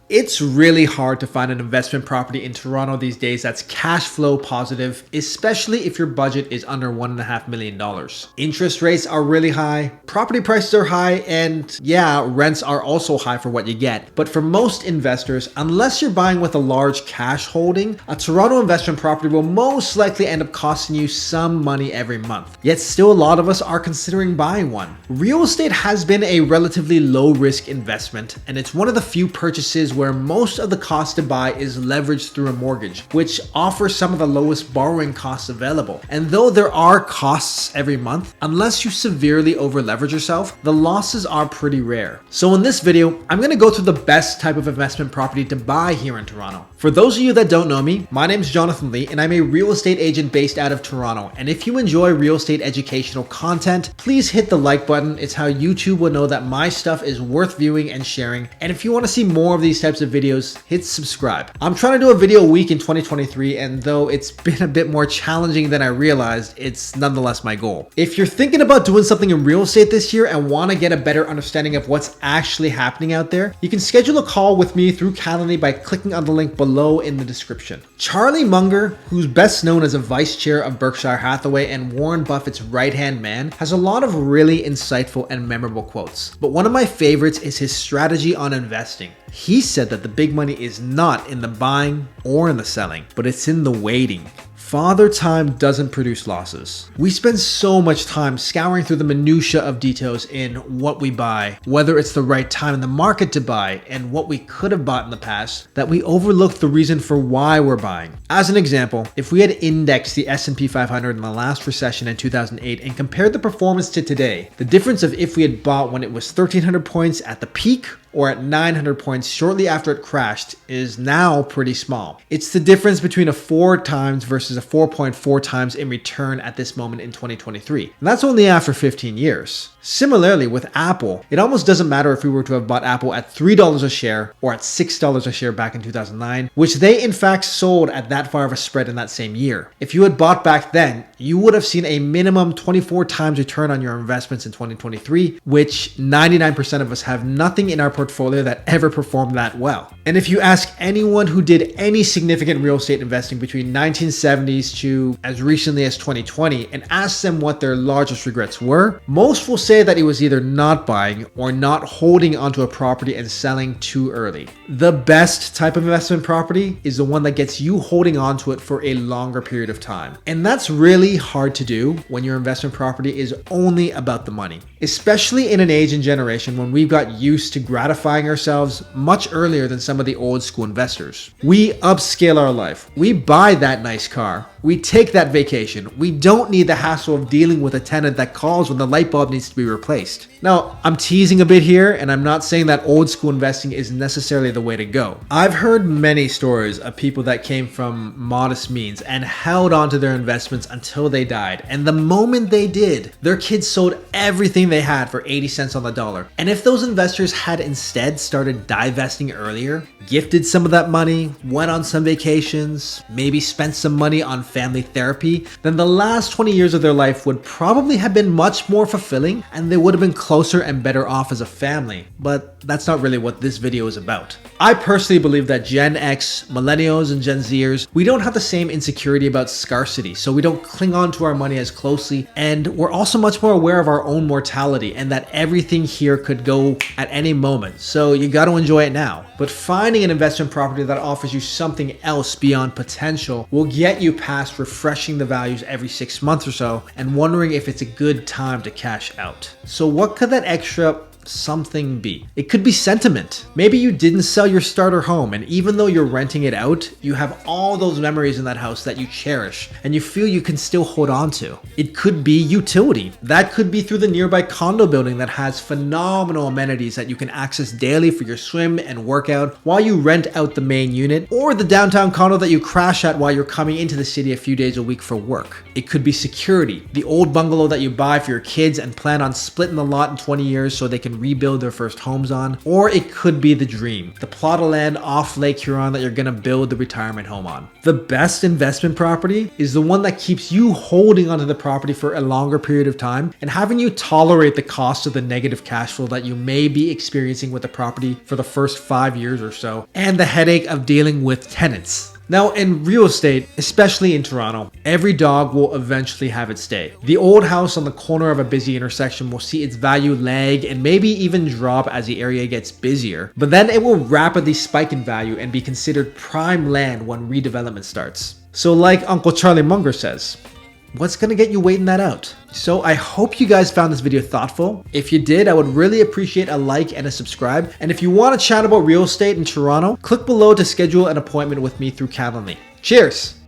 It's really hard to find an investment property in Toronto these days that's cash flow positive, especially if your budget is under $1.5 million. Interest rates are really high, property prices are high, and yeah, rents are also high for what you get. But for most investors, unless you're buying with a large cash holding, a Toronto investment property will most likely end up costing you some money every month. Yet still a lot of us are considering buying one. Real estate has been a relatively low risk investment, and it's one of the few purchases where most of the cost to buy is leveraged through a mortgage, which offers some of the lowest borrowing costs available. And though there are costs every month, unless you severely over leverage yourself, the losses are pretty rare. So in this video, I'm going to go through the best type of investment property to buy here in Toronto. For those of you that don't know me, my name is Jonathan Lee and I'm a real estate agent based out of Toronto. And if you enjoy real estate educational content, please hit the like button. It's how YouTube will know that my stuff is worth viewing and sharing. And if you want to see more of these types of videos, hit subscribe. I'm trying to do a video a week in 2023, and though it's been a bit more challenging than I realized, it's nonetheless my goal. If you're thinking about doing something in real estate this year and want to get a better understanding of what's actually happening out there, you can schedule a call with me through Calendly by clicking on the link below in the description. Charlie Munger, who's best known as a vice chair of Berkshire Hathaway and Warren Buffett's right-hand man, has a lot of really insightful and memorable quotes. But one of my favorites is his strategy on investing. He said that the big money is not in the buying or in the selling, but it's in the waiting. Father Time doesn't produce losses. We spend so much time scouring through the minutia of details in what we buy, whether it's the right time in the market to buy, and what we could have bought in the past, that we overlook the reason for why we're buying. As an example, if we had indexed the S&P 500 in the last recession in 2008 and compared the performance to today, the difference of if we had bought when it was 1,300 points at the peak or at 900 points shortly after it crashed is now pretty small. It's the difference between a 4 times versus a 4.4 times in return at this moment in 2023. And that's only after 15 years. Similarly, with Apple, it almost doesn't matter if we were to have bought Apple at $3 a share or at $6 a share back in 2009, which they in fact sold at that far of a spread in that same year. If you had bought back then, you would have seen a minimum 24 times return on your investments in 2023, which 99% of us have nothing in our portfolio that ever performed that well. And if you ask anyone who did any significant real estate investing between 1970s to as recently as 2020 and ask them what their largest regrets were, most will say that it was either not buying or not holding onto a property and selling too early. The best type of investment property is the one that gets you holding onto it for a longer period of time. And that's really hard to do when your investment property is only about the money, especially in an age and generation when we've got used to gratifying ourselves much earlier than some of the old school investors. We upscale our life. We buy that nice car. We take that vacation. We don't need the hassle of dealing with a tenant that calls when the light bulb needs to be replaced. Now, I'm teasing a bit here, and I'm not saying that old school investing is necessarily the way to go. I've heard many stories of people that came from modest means and held on to their investments until they died. And the moment they did, their kids sold everything they had for 80 cents on the dollar. And if those investors had instead started divesting earlier, gifted some of that money, went on some vacations, maybe spent some money on family therapy, then the last 20 years of their life would probably have been much more fulfilling and they would have been closer and better off as a family. But that's not really what this video is about. I personally believe that Gen X, Millennials, and Gen Zers, we don't have the same insecurity about scarcity, so we don't cling on to our money as closely, and we're also much more aware of our own mortality and that everything here could go at any moment, so you got to enjoy it now. But finding an investment property that offers you something else beyond potential will get you past refreshing the values every 6 months or so and wondering if it's a good time to cash out. So what could that extra something be? It could be sentiment. Maybe you didn't sell your starter home, and even though you're renting it out, you have all those memories in that house that you cherish and you feel you can still hold on to. It could be utility. That could be through the nearby condo building that has phenomenal amenities that you can access daily for your swim and workout while you rent out the main unit, or the downtown condo that you crash at while you're coming into the city a few days a week for work. It could be security. The old bungalow that you buy for your kids and plan on splitting the lot in 20 years so they can can rebuild their first homes on, or it could be the dream, the plot of land off Lake Huron that you're gonna build the retirement home on. The best investment property is the one that keeps you holding onto the property for a longer period of time and having you tolerate the cost of the negative cash flow that you may be experiencing with the property for the first 5 years or so, and the headache of dealing with tenants. Now, in real estate, especially in Toronto, every dog will eventually have its day. The old house on the corner of a busy intersection will see its value lag and maybe even drop as the area gets busier, but then it will rapidly spike in value and be considered prime land when redevelopment starts. So like Uncle Charlie Munger says, what's gonna get you waiting that out? So I hope you guys found this video thoughtful. If you did, I would really appreciate a like and a subscribe. And if you want to chat about real estate in Toronto, click below to schedule an appointment with me through Calendly. Cheers!